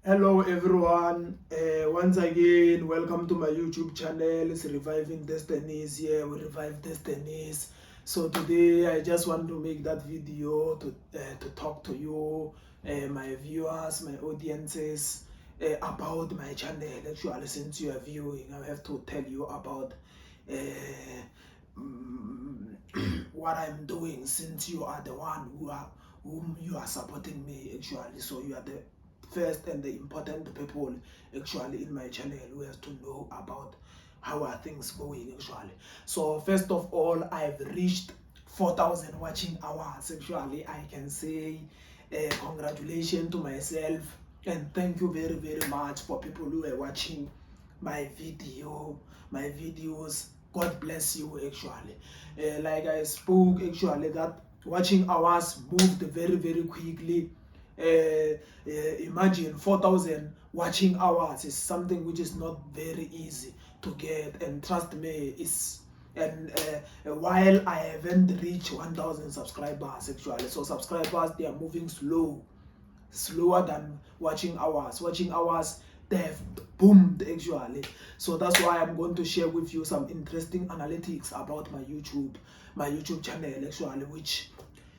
Hello everyone, once again welcome to my YouTube channel. It's Reviving Destinies. Here we revive destinies. So today I just want to make that video to talk to you, my viewers, my audiences, about my channel. Actually, since you are viewing, I have to tell you about what I'm doing, since you are the one whom you are supporting me. Actually, so you are the first and the important people actually in my channel who have to know about how are things going actually. So first of all, I've reached 4,000 watching hours. Actually, I can say congratulations to myself and thank you very much for people who are watching my videos. God bless you actually. Like I spoke actually, that watching hours moved very quickly. Imagine 4,000 watching hours is something which is not very easy to get, and trust me, it's and while I haven't reached 1,000 subscribers actually, so subscribers, they are moving slower than watching hours. Watching hours, they have boomed actually. So that's why I'm going to share with you some interesting analytics about my YouTube channel actually, which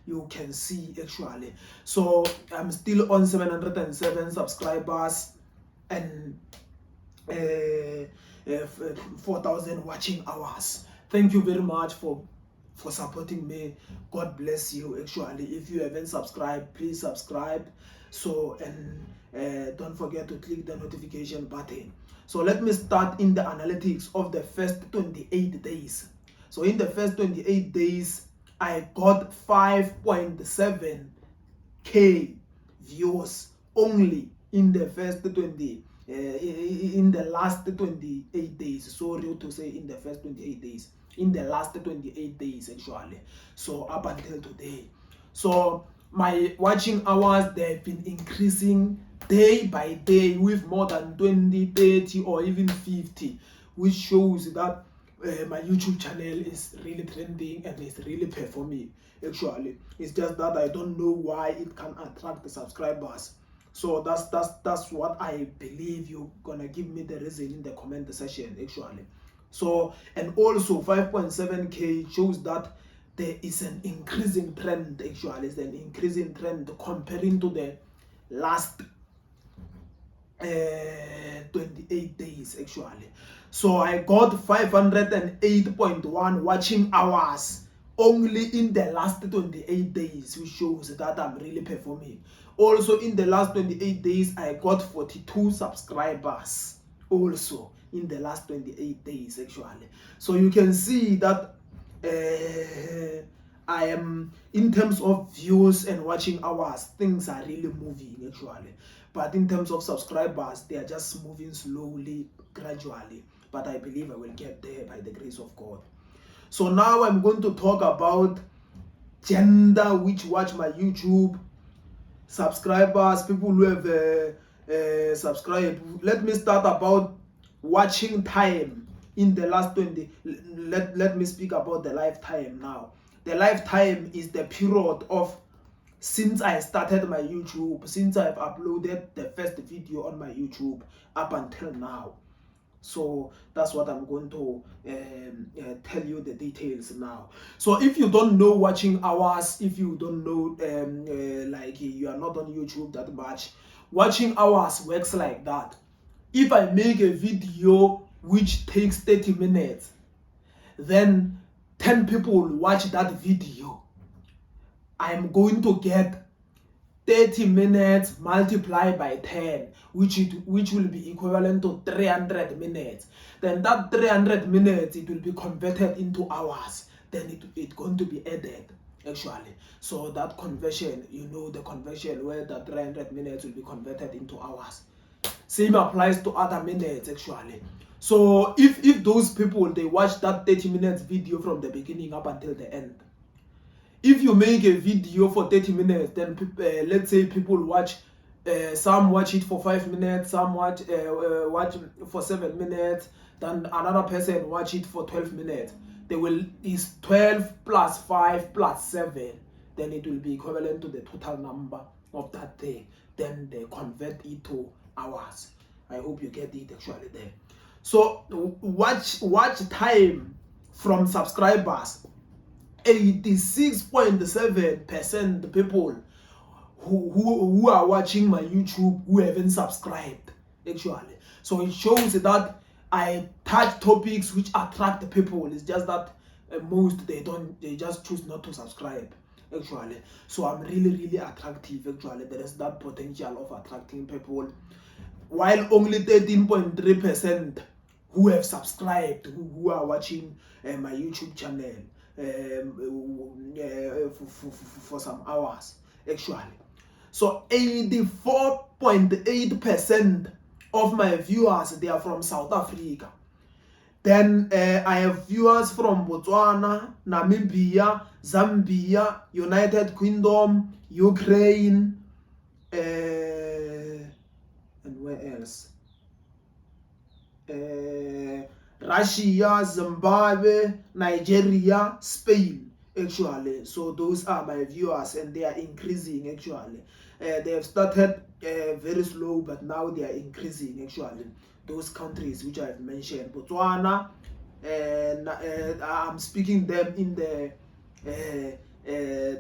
you can see actually. So I'm still on 707 subscribers and 4,000 watching hours. Thank you very much for supporting me. God bless you actually. If you haven't subscribed, please subscribe. So and don't forget to click the notification button. So let me start in the analytics of the first 28 days. So in the first 28 days, I got 5.7k views only in the first 20 in the last 28 days. Sorry to say in the first 28 days, in the last 28 days actually, so up until today. So my watching hours, they've been increasing day by day with more than 20, 30 or even 50, which shows that my YouTube channel is really trending and it's really performing actually. It's just that I don't know why it can attract the subscribers. So that's what I believe. You're gonna give me the reason in the comment section actually. So, and also 5.7k shows that there is an increasing trend actually. It's an increasing trend comparing to the last 28 days actually. So I got 508.1 watching hours only in the last 28 days, which shows that I'm really performing. Also in the last 28 days, I got 42 subscribers also in the last 28 days actually. So you can see that I am, in terms of views and watching hours, things are really moving actually. But in terms of subscribers, they are just moving slowly, gradually. But I believe I will get there by the grace of God. So now I'm going to talk about gender which watch my YouTube, subscribers, people who have subscribed. Let me start about watching time in the last 20. Let me speak about the lifetime now. The lifetime is the period of since I started my YouTube, since I've uploaded the first video on my YouTube up until now. So that's what I'm going to tell you the details now. So if you don't know watching hours, if you don't know like you are not on YouTube that much, watching hours works like that. If I make a video which takes 30 minutes, then 10 people watch that video, I'm going to get 30 minutes multiplied by 10, which will be equivalent to 300 minutes. Then that 300 minutes, it will be converted into hours. Then it's going to be added actually. So that conversion, you know, the conversion where the 300 minutes will be converted into hours. Same applies to other minutes actually. So if those people, they watch that 30 minutes video from the beginning up until the end, if you make a video for 30 minutes, then let's say people watch, some watch it for 5 minutes, some watch for 7 minutes, then another person watch it for 12 minutes. They will, is 12 plus 5 plus 7, then it will be equivalent to the total number of that day. Then they convert it to hours. I hope you get it actually there. So watch time from subscribers, 86.7% people who are watching my YouTube who haven't subscribed actually. So it shows that I touch topics which attract the people. It's just that most they just choose not to subscribe actually. So I'm really attractive actually. There is that potential of attracting people, while only 13.3% who have subscribed, who are watching my YouTube channel for some hours actually. So 84.8% of my viewers, they are from South Africa. Then I have viewers from Botswana, Namibia, Zambia, United Kingdom, Ukraine, and where else? Russia, Zimbabwe, Nigeria, Spain actually. So those are my viewers, and they are increasing actually. They have started very slow, but now they are increasing actually. Those countries which I have mentioned, Botswana, and I'm speaking them in the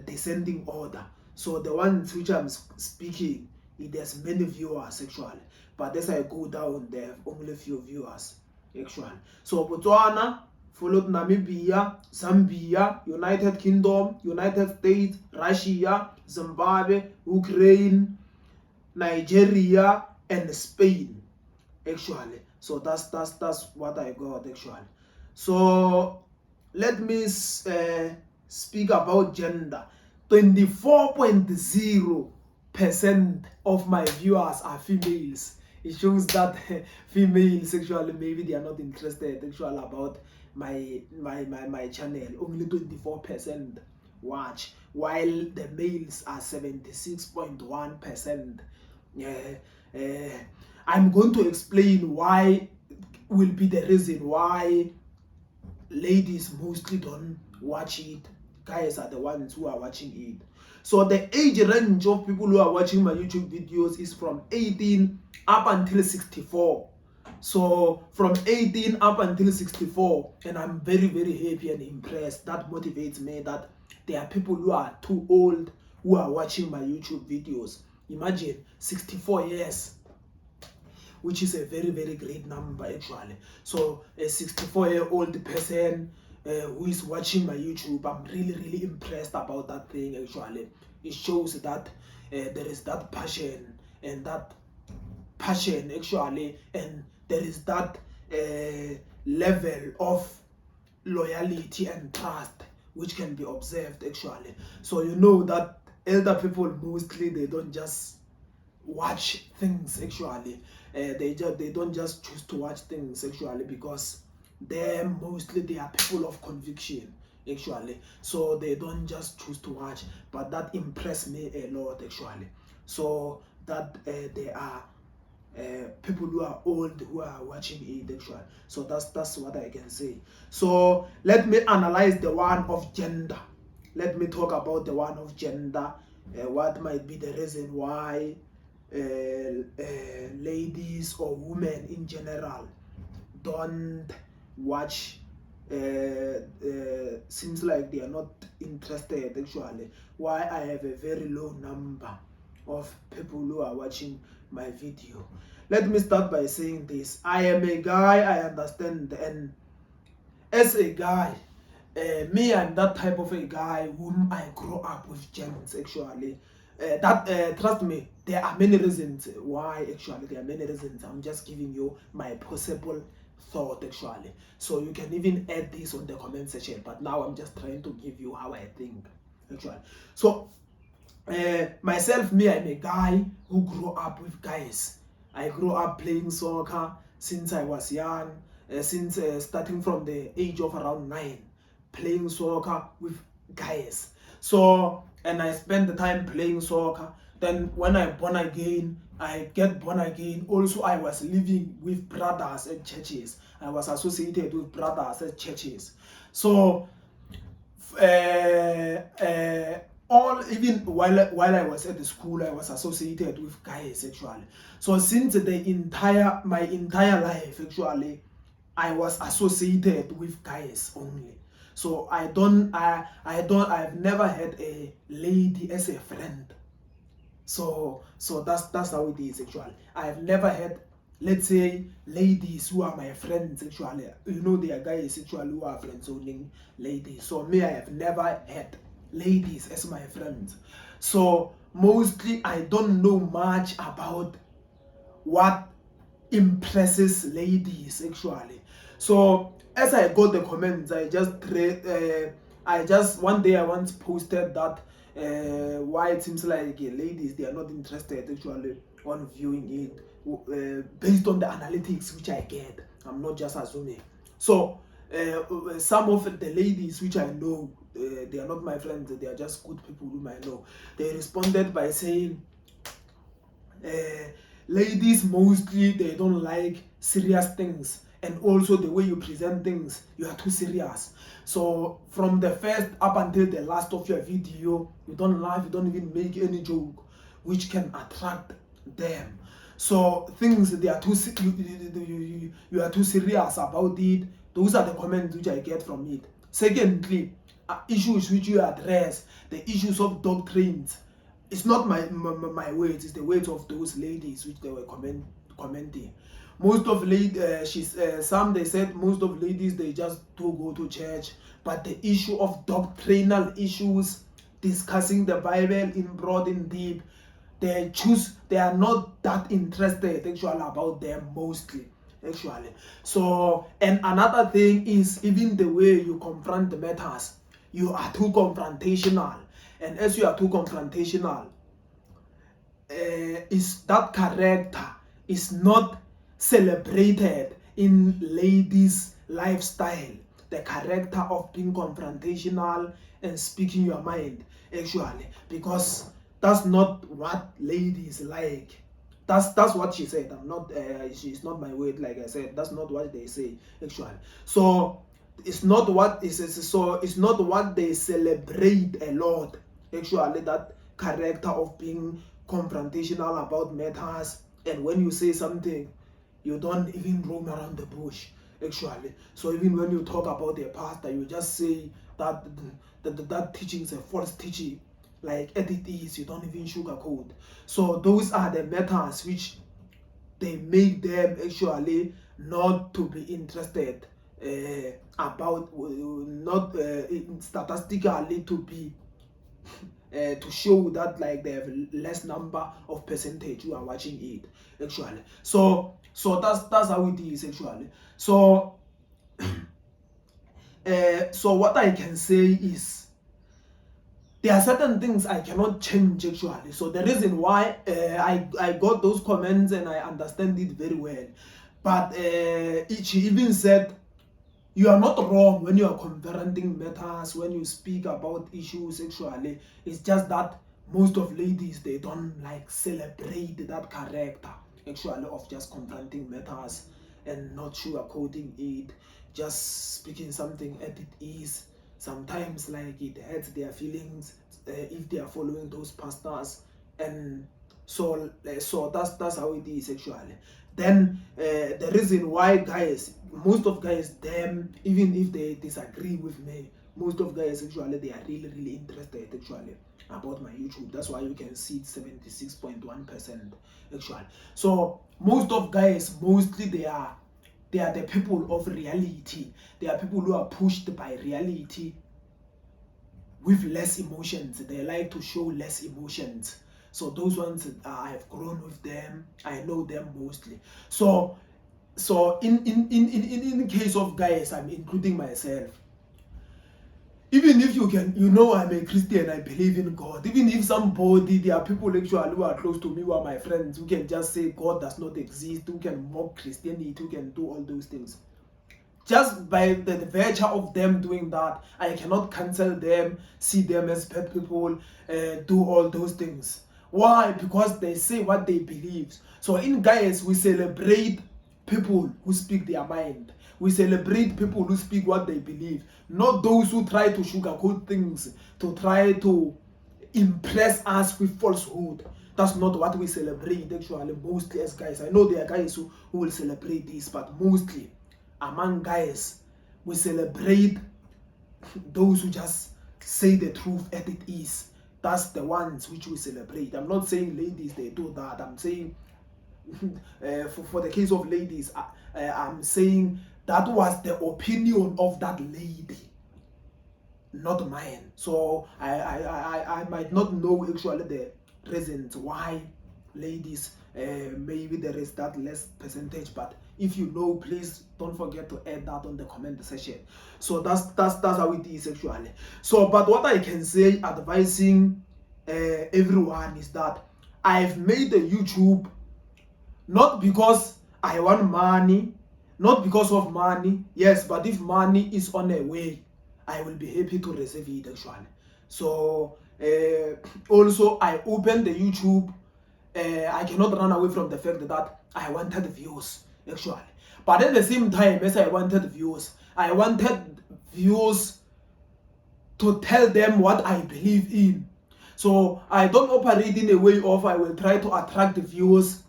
descending order. So the ones which I'm speaking, it has many viewers actually, but as I go down, they have only few viewers actually. So Botswana, followed Namibia, Zambia, United Kingdom, United States, Russia, Zimbabwe, Ukraine, Nigeria, and Spain actually. So that's what I got actually. So let me speak about gender. 24.0% of my viewers are females. It shows that females actually maybe they are not interested actually about my channel. Only 24% watch, while the males are 76.1%. I'm going to explain why will be the reason why ladies mostly don't watch it. Guys are the ones who are watching it. So the age range of people who are watching my YouTube videos is from 18 up until 64. So from 18 up until 64, and I'm very happy and impressed. That motivates me that there are people who are too old who are watching my YouTube videos. Imagine 64 years, which is a very great number actually. So a 64-year-old person who is watching my YouTube, I'm really impressed about that thing actually. It shows that there is that passion actually, and there is that level of loyalty and trust which can be observed actually. So you know that elder people mostly they don't just watch things actually. They don't just choose to watch things actually, because they are people of conviction actually. So they don't just choose to watch, but that impressed me a lot actually. So that there are people who are old who are watching it actually. So that's what I can say. So let me analyze the one of gender. Let me talk about the one of gender. What might be the reason why ladies or women in general don't watch, seems like they are not interested actually. Why I have a very low number of people who are watching my video. Let me start by saying this. I am a guy, I understand, and as a guy, me, I'm that type of a guy whom I grew up with gents actually. Trust me, there are many reasons why actually. There are many reasons. I'm just giving you my possible thought actually. So you can even add this on the comment section. But now I'm just trying to give you how I think actually. So myself, me, I'm a guy who grew up with guys. I grew up playing soccer since I was young, since starting from the age of around 9, playing soccer with guys. So, and I spent the time playing soccer. Then when I get born again, also I was living with brothers at churches. I was associated with brothers at churches. So even while I was at the school, I was associated with guys actually. So since my entire life actually, I was associated with guys only. So I've never had a lady as a friend. So that's how it is actually. I've never had, let's say, ladies who are my friends actually. You know, there are guys actually who are friends only ladies. So me, I have never had ladies as my friends. So mostly I don't know much about what impresses ladies actually. So as I got the comments, I just one day I once posted that why it seems like ladies, they are not interested actually on viewing it based on the analytics which I get. I'm not just assuming. So some of the ladies which I know, they are not my friends, they are just good people whom I know. They responded by saying, ladies mostly, they don't like serious things, and also the way you present things, you are too serious. So from the first up until the last of your video, you don't laugh, you don't even make any joke which can attract them. So things, they are you are too serious about it. Those are the comments which I get from it. Secondly, issues which you address, the issues of doctrines. It's not my words, it's the words of those ladies which they were commenting. Most of some, they said most of ladies, they just do go to church, but the issue of doctrinal issues, discussing the Bible in broad and deep, they are not that interested actually about them mostly actually. So, and another thing is even the way you confront the matters, you are too confrontational. And as you are too confrontational, is that character is not celebrated in ladies' lifestyle. The character of being confrontational and speaking your mind actually, because that's not what ladies like. That's what she said. I'm not. She's not my word. Like I said, that's not what they say actually. So it's not what is. So it's not what they celebrate a lot actually. That character of being confrontational about matters, and when you say something, you don't even roam around the bush actually. So even when you talk about a pastor, you just say that that teaching is a false teaching, like as it is. You don't even sugarcoat. So those are the matters which they make them actually not to be interested about, not statistically to be to show that like they have less number of percentage who are watching it actually. So that's how it is actually. So so what I can say is, there are certain things I cannot change actually. So the reason why I got those comments, and I understand it very well, but she even said, you are not wrong when you are confronting matters, when you speak about issues actually. It's just that most of ladies, they don't like celebrate that character actually of just confronting matters and not sugarcoating it, just speaking something as it is. Sometimes like it hurts their feelings if they are following those pastors, and so that's how it is actually. Then the reason why guys, most of guys, them, even if they disagree with me, most of guys actually, they are really interested actually about my YouTube. That's why you can see it 76.1% actually. So most of guys, mostly they are the people of reality. They are people who are pushed by reality with less emotions. They like to show less emotions. So those ones, I've grown with them. I know them mostly. So in case of guys, I'm including myself. Even if you can, I'm a Christian, I believe in God. Even if somebody, there are people actually who are close to me, who are my friends, who can just say God does not exist, who can mock Christianity, who can do all those things. Just by the virtue of them doing that, I cannot cancel them, see them as bad people, do all those things. Why? Because they say what they believe. So in guys, we celebrate people who speak their mind. We celebrate people who speak what they believe, not those who try to sugarcoat things, to try to impress us with falsehood. That's not what we celebrate actually, mostly as guys. I know there are guys who will celebrate this, but mostly among guys, we celebrate those who just say the truth as it is. That's the ones which we celebrate. I'm not saying ladies, they do that. I'm saying for the case of ladies, I'm saying that was the opinion of that lady, not mine. So I might not know actually the reasons why ladies, maybe there is that less percentage, but if you know, please don't forget to add that on the comment section. So that's how it is actually. So but what I can say advising everyone is that I've made a YouTube not because I want money, not because of money, yes, but if money is on the way, I will be happy to receive it actually. So also I opened the YouTube. I cannot run away from the fact that I wanted views actually, but at the same time as I wanted views to tell them what I believe in. So I don't operate in a way of I will try to attract the viewers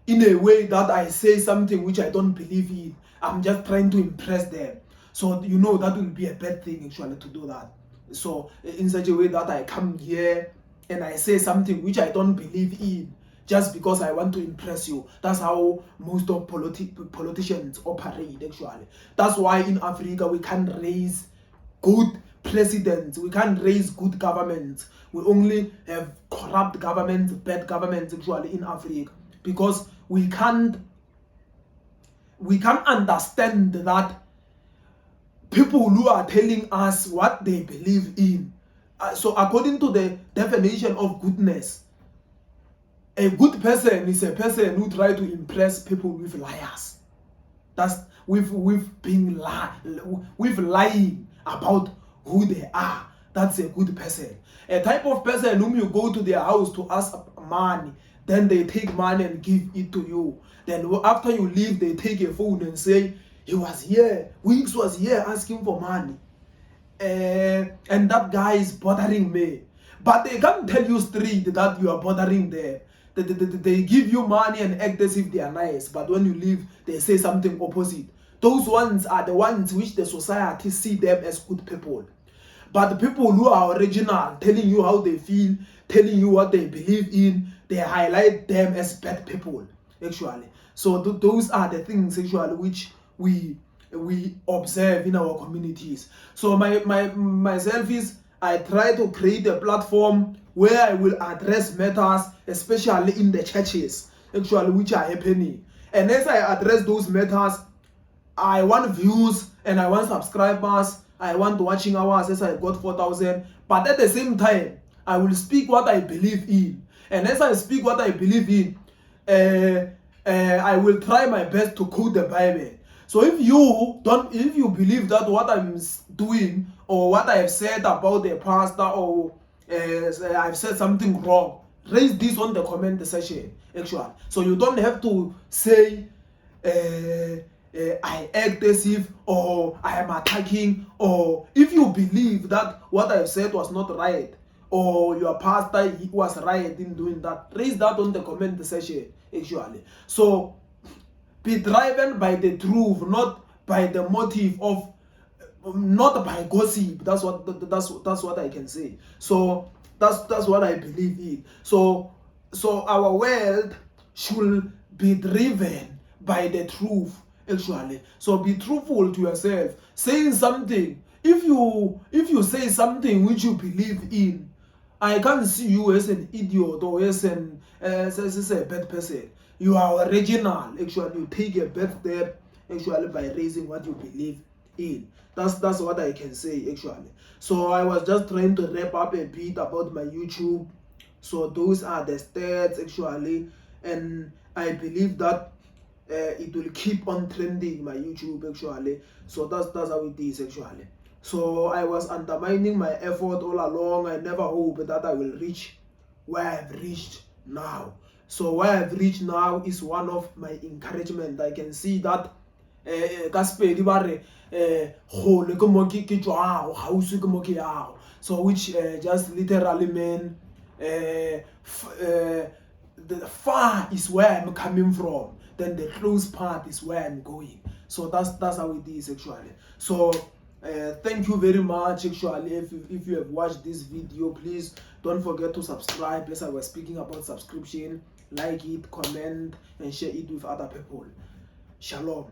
in a way that I say something which I don't believe in. I'm just trying to impress them. So you know that will be a bad thing actually to do that. So in such a way that I come here and I say something which I don't believe in just because I want to impress you. That's how most of politicians operate actually. That's why in Africa we can't raise good presidents, we can't raise good governments. We only have corrupt governments, bad governments actually in Africa, because we can't understand that people who are telling us what they believe in. So according to the definition of goodness, a good person is a person who tries to impress people with liars. That's with lying about who they are. That's a good person. A type of person whom you go to their house to ask money, then they take money and give it to you. Then after you leave, they take a phone and say, he was here, Winks was here asking for money. And that guy is bothering me. But they can't tell you straight that you are bothering them. They give you money and act as if they are nice, but when you leave, they say something opposite. Those ones are the ones which the society see them as good people. But the people who are original, telling you how they feel, telling you what they believe in, they highlight them as bad people, actually. So those are the things actually which we observe in our communities. So myself is, I try to create a platform where I will address matters, especially in the churches, actually, which are happening. And as I address those matters, I want views and I want subscribers, I want watching hours as I got 4,000. But at the same time, I will speak what I believe in. And as I speak what I believe in, I will try my best to quote the Bible. So if you believe that what I'm doing or what I have said about the pastor or I've said something wrong, raise this on the comment section actually. So you don't have to say I act as if, or I am attacking, or if you believe that what I've said was not right, or your pastor was right in doing that, raise that on the comment section actually. So be driven by the truth, not by the motive of, not by gossip. That's what I can say. So that's what I believe in. So our world should be driven by the truth actually. So be truthful to yourself, saying something. If you say something which you believe in, I can't see you as an idiot or as a bad person. You are original actually. You take a bad step actually by raising what you believe in. That's what I can say actually. So I was just trying to wrap up a bit about my YouTube. So those are the stats actually, and I believe that it will keep on trending my YouTube actually. So that's how it is actually. So I was undermining my effort all along. I never hoped that I will reach where I've reached now. So where I've reached now is one of my encouragement. I can see that So which just literally mean the far is where I'm coming from, then the close part is where I'm going. So that's how it is actually. So thank you very much actually. If you have watched this video, please don't forget to subscribe. As I was speaking about subscription, like it, comment, and share it with other people. Shalom.